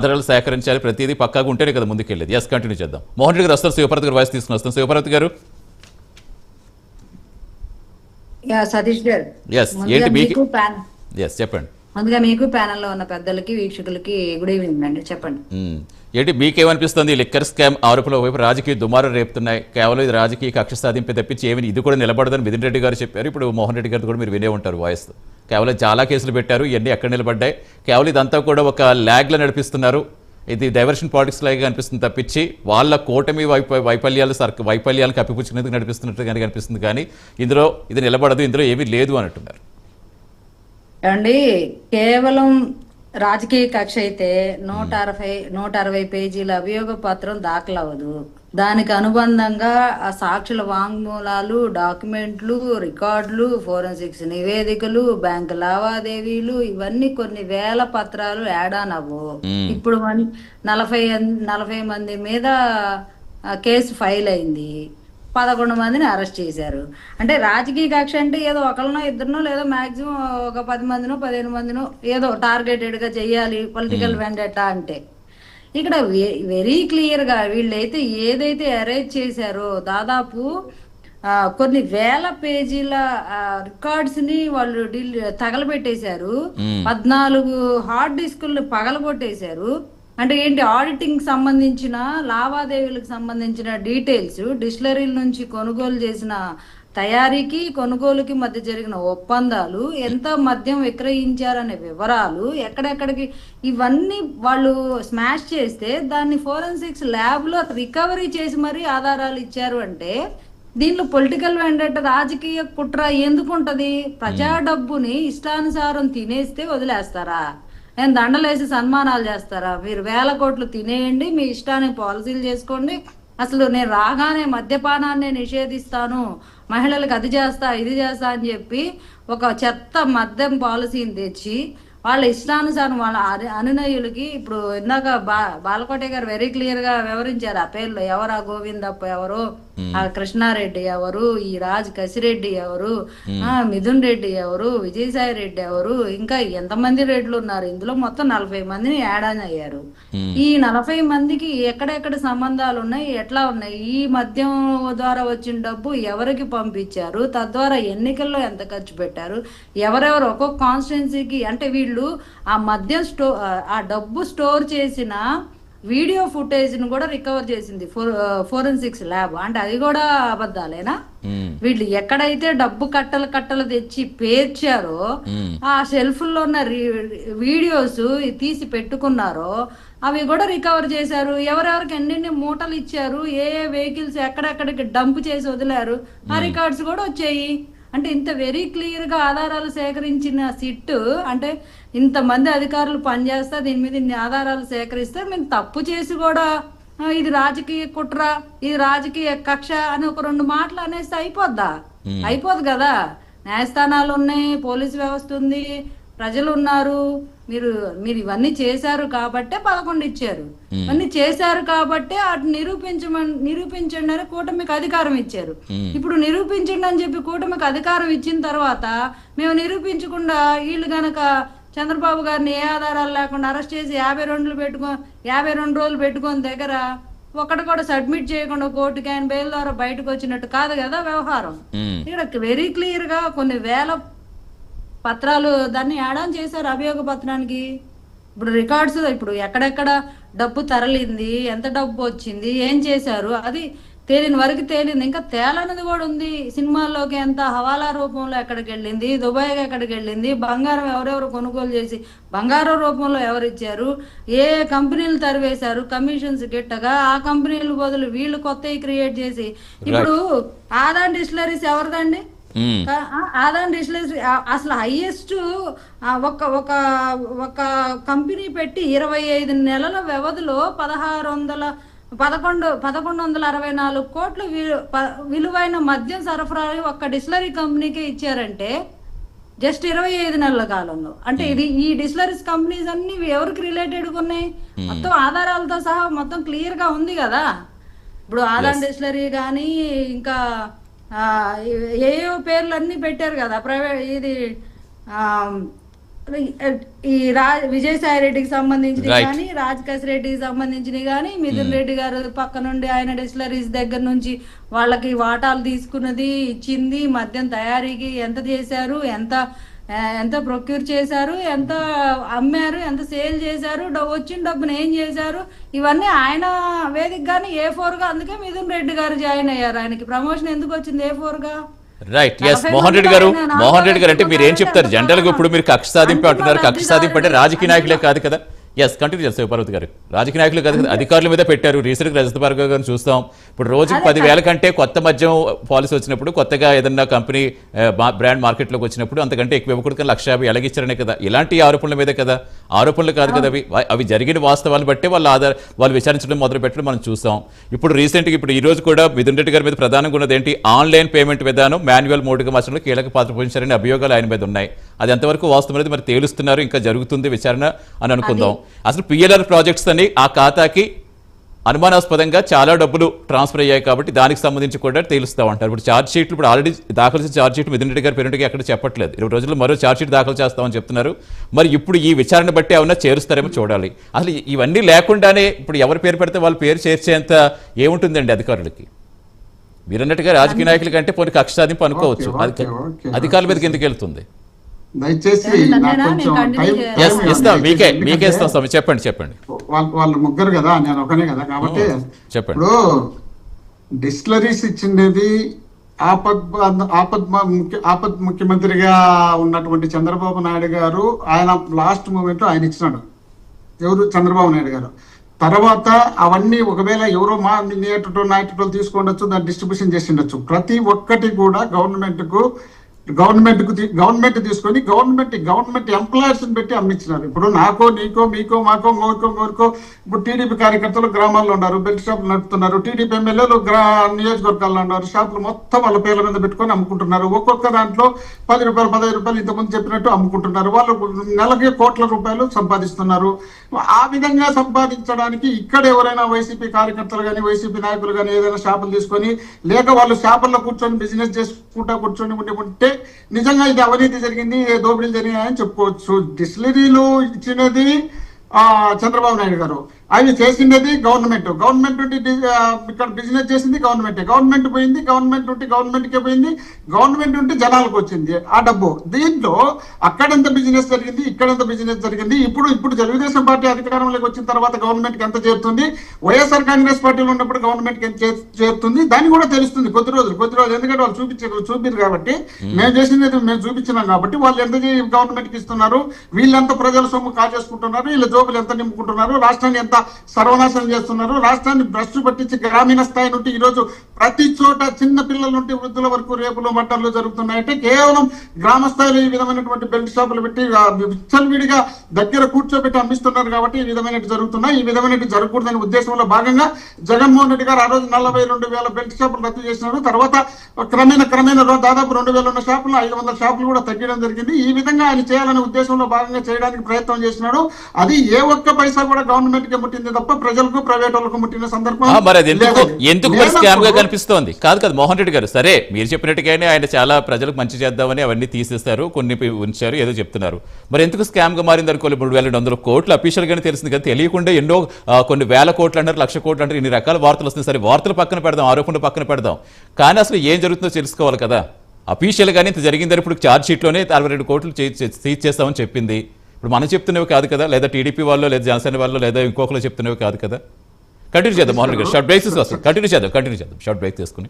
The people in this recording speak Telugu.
ఆధారాలు సేకరించాలి, ప్రతిదీ పక్కాగా ఉంటేనే కదా ముందుకెళ్ళేది. ఎస్, కంటిన్యూ చేద్దాం. మోహన్ రెడ్డి గారు వస్తారు, శివపార్వతి గారు వాయిస్ తీసుకుని వస్తాం. శివపార్వతి గారు, సతీష్ గారు, ఎస్ ఏంటి మీకు, ఎస్ చెప్పండి. ముందుగా మీకు ప్యానెల్లో ఉన్న పెద్దలకి వీక్షకులకి గుడ్ ఈవినింగ్ అండి. చెప్పండి, ఏంటి మీకేమనిపిస్తుంది? లిక్కర్ స్కామ్ ఆరోపణల వైపు రాజకీయ దుమారం రేపుతున్నాయి. కేవలం ఇది రాజకీయ కక్ష సాధింపే తప్పించి ఏమి ఇది కూడా నిలబడదని మిథున్ రెడ్డి గారు చెప్పారు. ఇప్పుడు మోహన్ రెడ్డి గారు కూడా మీరు వినే ఉంటారు వాయిస్. కేవలం చాలా కేసులు పెట్టారు, ఇవన్నీ ఎక్కడ నిలబడ్డాయి, కేవలం ఇదంతా కూడా ఒక ల్యాగ్లో నడిపిస్తున్నారు, ఇది డైవర్షన్ పాలిటిక్స్ లాగా అనిపిస్తుంది తప్పించి వాళ్ళ కూటమి వైఫల్యాలను కప్పిపుచ్చుకునేందుకు నడిపిస్తున్నట్టుగా కనిపిస్తుంది. కానీ ఇందులో ఇది నిలబడదు, ఇందులో ఏమీ లేదు అంటున్నారు. ఏమండి, కేవలం రాజకీయ కక్ష అయితే 160 పేజీల అభియోగ పత్రం దాఖలవ్వదు. దానికి అనుబంధంగా ఆ సాక్షుల వాంగ్మూలాలు, డాక్యుమెంట్లు, రికార్డులు, ఫోరెన్సిక్స్ నివేదికలు, బ్యాంకు లావాదేవీలు, ఇవన్నీ కొన్ని వేల పత్రాలు యాడ్ ఆన్ అవ్వవు. ఇప్పుడు 40 మంది మీద కేసు ఫైల్ అయింది, 11 మందిని అరెస్ట్ చేశారు. అంటే రాజకీయ కక్ష అంటే ఏదో ఒకరినో ఇద్దరినో లేదో మాక్సిమం ఒక 10 మందినో 15 మందినో ఏదో టార్గెటెడ్ గా చెయ్యాలి పొలిటికల్ వెండెటా అంటే. ఇక్కడ వెరీ క్లియర్ గా వీళ్ళైతే ఏదైతే అరేంజ్ చేశారో దాదాపు కొన్ని వేల పేజీల రికార్డ్స్ ని వాళ్ళు తగలబెట్టేశారు. 14 హార్డ్ డిస్కుల్ని పగలగొట్టేశారు. అంటే ఏంటి, ఆడిటింగ్ సంబంధించిన లావాదేవీలకు సంబంధించిన డీటెయిల్స్, డిస్టిలరీల నుంచి కొనుగోలు చేసిన తయారీకి కొనుగోలుకి మధ్య జరిగిన ఒప్పందాలు, ఎంత మద్యం విక్రయించారనే వివరాలు, ఎక్కడెక్కడికి, ఇవన్నీ వాళ్ళు స్మాష్ చేస్తే దాన్ని ఫోరెన్సిక్స్ ల్యాబ్ లో రికవరీ చేసి మరీ ఆధారాలు ఇచ్చారు. అంటే దీనిలో పొలిటికల్ వెండెట్, రాజకీయ కుట్ర ఎందుకుంటది? ప్రజా డబ్బుని ఇష్టానుసారం తినేస్తే వదిలేస్తారా? నేను దండలేసి సన్మానాలు చేస్తారా? మీరు 1000 కోట్లు తినేయండి, మీ ఇష్టాన్ని పాలసీలు చేసుకోండి. అసలు నేను రాగానే మద్యపానాన్ని నిషేధిస్తాను, మహిళలకు అది చేస్తా ఇది చేస్తా అని చెప్పి ఒక చెత్త మద్యం పాలసీని తెచ్చి వాళ్ళ ఇష్టానుసారం వాళ్ళ అనునయులకి, ఇప్పుడు ఇందాక బాలకోట గారు వెరీ క్లియర్ గా వివరించారు ఆ పేర్లు. ఎవరు ఆ గోవిందప్ప ఎవరు, ఆ కృష్ణారెడ్డి ఎవరు, ఈ రాజ్ కసిరెడ్డి ఎవరు, మిథున్ రెడ్డి ఎవరు, విజయసాయి రెడ్డి ఎవరు, ఇంకా ఎంతమంది రెడ్లు ఉన్నారు. ఇందులో మొత్తం 40 మందిని యాడ్ ఆన్ అయ్యారు. ఈ 40 మందికి ఎక్కడెక్కడ సంబంధాలు ఉన్నాయి, ఎట్లా ఉన్నాయి, ఈ మద్యం ద్వారా వచ్చిన డబ్బు ఎవరికి పంపించారు, తద్వారా ఎన్నికల్లో ఎంత ఖర్చు పెట్టారు, ఎవరెవరు ఒక్కొక్క కాన్స్టిట్యున్సీకి, అంటే వీళ్ళు ఆ మద్యం ఆ డబ్బు స్టోర్ చేసిన వీడియో ఫుటేజ్ ను కూడా రికవర్ చేసింది ఫోరెన్సిక్స్ ల్యాబ్. అంటే అది కూడా అబద్ధాలేనా? వీళ్ళు ఎక్కడైతే డబ్బు కట్టలు తెచ్చి పేర్చారో ఆ షెల్ఫ్లో ఉన్న వీడియోస్ తీసి పెట్టుకున్నారో అవి కూడా రికవర్ చేశారు. ఎవరెవరికి ఎన్ని మూటలు ఇచ్చారు, ఏ వెహికల్స్ ఎక్కడెక్కడికి డంప్ చేసి వదిలారు, ఆ రికార్డ్స్ కూడా వచ్చాయి. అంటే ఇంత వెరీ క్లియర్ గా ఆధారాలు సేకరించిన సిట్, అంటే ఇంతమంది అధికారులు పనిచేస్తే దీని మీద ఇన్ని ఆధారాలు సేకరిస్తే మీరు తప్పు చేసి కూడా ఇది రాజకీయ కుట్ర, ఇది రాజకీయ కక్ష అని ఒక 2 మాటలు అనేస్తే అయిపోద్దా? అయిపోదు కదా. న్యాయస్థానాలు ఉన్నాయి, పోలీసు వ్యవస్థ ఉంది, ప్రజలు ఉన్నారు. మీరు ఇవన్నీ చేశారు కాబట్టే 11 ఇచ్చారు. ఇవన్నీ చేశారు కాబట్టే అటు నిరూపించండి అని కూటమికి అధికారం ఇచ్చారు. ఇప్పుడు నిరూపించండి అని చెప్పి కూటమికి అధికారం ఇచ్చిన తర్వాత మేము నిరూపించకుండా వీళ్ళు గనక చంద్రబాబు గారిని ఏ ఆధారాలు లేకుండా అరెస్ట్ చేసి 52 రోజులు పెట్టుకొని దగ్గర ఒకటి కూడా సబ్మిట్ చేయకుండా కోర్టుకి ఆయన బెయిల్ ద్వారా బయటకు వచ్చినట్టు కాదు కదా వ్యవహారం. ఇక్కడ వెరీ క్లియర్ గా కొన్ని వేల పత్రాలు దాన్ని యాడ్ ఆన్ చేశారు అభియోగ పత్రానికి. ఇప్పుడు రికార్డ్స్, ఇప్పుడు ఎక్కడెక్కడ డబ్బు తరలింది, ఎంత డబ్బు వచ్చింది, ఏం చేశారు, అది తేలిన వరకు తేలింది. ఇంకా తేలనిది కూడా ఉంది. సినిమాల్లోకి ఎంత హవాలా రూపంలో ఎక్కడికి వెళ్ళింది, దుబాయ్కి ఎక్కడికి వెళ్ళింది, బంగారం ఎవరెవరు కొనుగోలు చేసి బంగారం రూపంలో ఎవరు ఇచ్చారు, ఏ కంపెనీలు తరివేశారు కమిషన్స్ గిట్టగా, ఆ కంపెనీల బదులు వీళ్ళు కొత్తవి క్రియేట్ చేసి. ఇప్పుడు ఆదాన్ డిస్టిలరీస్ ఎవరిదండి? ఆదాన్ డిస్టిలరీస్ అసలు హైయెస్ట్ ఒక కంపెనీ పెట్టి 25 నెలల వ్యవధిలో 1164 కోట్లు విలువైన మద్యం సరఫరా ఒక్క డిస్టిలరీ కంపెనీకే ఇచ్చారంటే జస్ట్ 25 నెలల కాలంలో. అంటే ఇది ఈ డిస్టిలరీస్ కంపెనీస్ అన్ని ఎవరికి రిలేటెడ్ ఉన్నాయి? మొత్తం ఆధారాలతో సహా మొత్తం క్లియర్ గా ఉంది కదా. ఇప్పుడు ఆదాన్ డిస్టిలరీ కానీ ఇంకా ఏయో పేర్లు అన్ని పెట్టారు కదా, ప్రైవేట్ ఇది ఈ విజయసాయి రెడ్డికి సంబంధించిన Right. కానీ రాజకేశ్ రెడ్డికి సంబంధించినవి కానీ మిథున్ రెడ్డి గారు పక్క నుండి ఆయన డిస్టిలరీస్ దగ్గర నుంచి వాళ్ళకి వాటాలు తీసుకున్నది ఇచ్చింది, మద్యం తయారీకి ఎంత చేశారు, ఎంత ప్రొక్యూర్ చేశారు, ఎంత అమ్మారు, ఎంత సేల్ చేశారు, వచ్చిన డబ్బును ఏం చేశారు, ఇవన్నీ ఆయన వేదిక గానీ A4 గా. అందుకే మిథున్ రెడ్డి గారు జాయిన్ అయ్యారు. ఆయనకి ప్రమోషన్ ఎందుకు వచ్చింది A4 గా? రైట్. ఎస్ మోహన్ రెడ్డి గారు అంటే మీరు ఏం చెప్తారు జనరల్ గా? ఇప్పుడు మీరు కక్ష సాధింపు అంటున్నారు. కక్ష సాధింపు అంటే రాజకీయ నాయకులే కాదు కదా. ఎస్ కంటిన్యూ చేస్తారు పార్వతి గారు. రాజకీయ నాయకులు కాదు కదా, అధికారుల మీద పెట్టారు. రీసెంట్గా రజత భార్గవ్ గారిని చూస్తాం. ఇప్పుడు రోజుకి 10,000 కంటే కొత్త మద్యం పాలసీ వచ్చినప్పుడు, కొత్తగా ఏదన్నా కంపెనీ బ్రాండ్ మార్కెట్లోకి వచ్చినప్పుడు అంతకంటే ఎక్కువ ఇవ్వకూడదు, 1,50,000 ఎలాగిచ్చారనే కదా. ఇలాంటి ఆరోపణల మీద కదా, ఆరోపణలు కాదు కదా అవి జరిగిన వాస్తవాలను బట్టే వాళ్ళు విచారించడం మొదలు పెట్టడం మనం చూస్తాం. ఇప్పుడు రీసెంట్గా ఇప్పుడు ఈ రోజు కూడా మిథున్ రెడ్డి గారి మీద ప్రధానంగా ఉన్నది ఏంటి, ఆన్లైన్ పేమెంట్ విధానం మాన్యువల్ మోడ్గా మార్చడంలో కీలక పాత్ర పోషించారనే అభియోగాలు ఆయన మీద ఉన్నాయి. అది ఎంతవరకు వాస్తవం అనేది మరి తేలుస్తున్నారు, ఇంకా జరుగుతుంది విచారణ అని అనుకుందాం. అసలు PLR ప్రాజెక్ట్స్ అని ఆ ఖాతాకి అనుమానాస్పదంగా చాలా డబ్బులు ట్రాన్స్ఫర్ అయ్యాయి కాబట్టి దానికి సంబంధించి కూడా తేలుస్తూ ఉంటారు. ఇప్పుడు ఛార్జ్ షీట్లు ఇప్పుడు ఆల్రెడీ దాఖలు చేసిన ఛార్జ్ షీట్ మిథున్ రెడ్డి గారి పేరుకి అక్కడ చెప్పట్లేదు. 20 రోజుల్లో మరో ఛార్జ్ షీట్ దాఖలు చేస్తామని చెప్తున్నారు. మరి ఇప్పుడు ఈ విచారణ బట్టి ఏమన్నా చేరుస్తారేమో చూడాలి. అసలు ఇవన్నీ లేకుండానే ఇప్పుడు ఎవరి పేరు పెడితే వాళ్ళ పేరు చేర్చేంత ఏముంటుందండి అధికారులకి? మీరన్నట్టుగా రాజకీయ నాయకుల కంటే పోనీ కక్ష సాధింపు అనుకోవచ్చు, అధికారుల మీదకి ఎందుకు వెళ్తుంది? దయచేసి మీకే ఇస్తాం స్వామి. చెప్పండి. వాళ్ళు ముగ్గురు కదా, నేను ఒకనే కదా, కాబట్టి చెప్పండి. ఇప్పుడు డిస్టిలరీస్ ఇచ్చిండేది ఆపద్ ముఖ్యమంత్రిగా ఉన్నటువంటి చంద్రబాబు నాయుడు గారు. ఆయన లాస్ట్ మూమెంట్ ఆయన ఇచ్చినాడు. ఎవరు? చంద్రబాబు నాయుడు గారు. తర్వాత అవన్నీ ఒకవేళ ఎవరో నాయకులు తీసుకుండొచ్చు, దాన్ని డిస్ట్రిబ్యూషన్ చేసి ఉండొచ్చు. ప్రతి ఒక్కటి కూడా గవర్నమెంట్ తీసుకొని గవర్నమెంట్ ఎంప్లాయర్స్ పెట్టి అమ్మించినారు. ఇప్పుడు నాకో నీకో మీకో మాకో గోరికో ఇప్పుడు టీడీపీ కార్యకర్తలు గ్రామాల్లో ఉన్నారు, బెల్ట్ షాపులు నడుపుతున్నారు. టీడీపీ ఎమ్మెల్యేలు నియోజకవర్గాల్లో ఉన్నారు, షాపులు మొత్తం వాళ్ళ పేర్ల మీద పెట్టుకొని అమ్ముకుంటున్నారు. ఒక్కొక్క దాంట్లో 10 రూపాయలు 15 రూపాయలు ఇంతకుముందు చెప్పినట్టు అమ్ముకుంటున్నారు. వాళ్ళు నెలకి కోట్ల రూపాయలు సంపాదిస్తున్నారు. ఆ విధంగా సంపాదించడానికి ఇక్కడ ఎవరైనా వైసీపీ కార్యకర్తలు కానీ వైసీపీ నాయకులు కానీ ఏదైనా షాపులు తీసుకొని లేక వాళ్ళు షాపుల్లో కూర్చొని బిజినెస్ చేసుకుంటా ఉంటే నిజంగా ఇది అవినీతి జరిగింది, దోపిడీలు జరిగాయని చెప్పుకోవచ్చు. డిస్టిలరీలు ఇచ్చినది చంద్రబాబు నాయుడు గారు, అవి చేసిండేది గవర్నమెంట్ నుండి ఇక్కడ బిజినెస్ చేసింది గవర్నమెంట్ పోయింది, గవర్నమెంట్కే పోయింది, గవర్నమెంట్ నుండి జనాలకు వచ్చింది ఆ డబ్బు. దీంట్లో అక్కడెంత బిజినెస్ జరిగింది, ఇక్కడెంత బిజినెస్ జరిగింది. ఇప్పుడు తెలుగుదేశం పార్టీ అధికారంలోకి వచ్చిన తర్వాత గవర్నమెంట్కి ఎంత చేరుతుంది, వైఎస్ఆర్ కాంగ్రెస్ పార్టీలో ఉన్నప్పుడు గవర్నమెంట్కి ఎంత చేరుతుంది, దాన్ని కూడా తెలుస్తుంది కొద్ది రోజులు. ఎందుకంటే వాళ్ళు చూపిరు కాబట్టి, మేము చేసింది మేము చూపించినాం కాబట్టి వాళ్ళు ఎంత గవర్నమెంట్కి ఇస్తున్నారు, వీళ్ళంతా ప్రజల సొమ్ము కాజేసుకుంటున్నారు, వీళ్ళ జోబులు ఎంత నింపుకుంటున్నారు, రాష్ట్రాన్ని ఎంత సర్వనాశనం చేస్తున్నారు, రాష్ట్రాన్ని భ్రష్టు పట్టించి గ్రామీణ స్థాయి నుండి ఈరోజు ప్రతి చోట చిన్న పిల్లల నుండి వృద్ధుల వరకు రేపులు మట్టర్లు జరుగుతున్నాయంటే కేవలం గ్రామ స్థాయిలో ఈ విధమైనటువంటి బెల్ట్ షాపులు పెట్టి విచ్చలవిడిగా దగ్గర కూర్చోబెట్టి అమ్మిస్తున్నారు కాబట్టి ఈ విధమైనవి జరుగుతున్నాయి. ఈ విధమైనవి జరగకూడదనే ఉద్దేశంలో భాగంగా జగన్మోహన్ రెడ్డి గారు ఆ రోజు 42,000 బెల్ట్ షాపులు రద్దు చేసినారు. తర్వాత క్రమేణా దాదాపు 2,000 ఉన్న షాపులు 500 షాపులు కూడా తగ్గడం జరిగింది. ఈ విధంగా ఆయన చేయాలనే ఉద్దేశంలో భాగంగా చేయడానికి ప్రయత్నం చేసినాడు. అది ఏ ఒక్క పైసా కూడా గవర్నమెంట్ కి ముట్టింది తప్ప ప్రజలకు ప్రైవేట్ వాళ్ళకు ముట్టిన సందర్భం ఎందుకు స్కామ్ గా కనిపిస్తోంది? కాదు మోహన్ రెడ్డి గారు, సరే మీరు చెప్పినట్టుగానే ఆయన చాలా ప్రజలకు మంచి చేద్దామని అవన్నీ తీసేస్తారు, కొన్ని ఉంచారు, ఏదో చెప్తున్నారు. మరి ఎందుకు స్కామ్ గా మారింది అనుకోవాలి? 3,200 కోట్లు అఫీషియల్ గానే తెలిసింది కదా, తెలియకుండా ఎన్నో కొన్ని వేల కోట్లు అంటారు, 1,00,000 కోట్లు అంటారు, ఇన్ని రకాల వార్తలు వస్తుంది. సరే వార్తలు పక్కన పెడదాం, ఆరోపణలు పక్కన పెడదాం, కానీ అసలు ఏం జరుగుతుందో తెలుసుకోవాలి కదా. అఫీషియల్ గానే ఇంత జరిగిందని ఇప్పుడు ఛార్జ్ షీట్ లోనే 62 కోట్లు సీజ్ చేస్తామని చెప్పింది. ఇప్పుడు మనం చెప్తున్నవి కాదు కదా, లేదా టీడీపీ వాళ్ళు, లేదా జనసేన వాళ్ళు, లేదా ఇంకొకరు చెప్తున్నవి కాదు కదా. కంటిన్యూ చేద్దాం మోహన్ రెడ్డి గారు, షార్ట్ బ్రేక్స్ వస్తుంది. కంటిన్యూ చేద్దాం షార్ట్ బ్రేక్ తీసుకుని.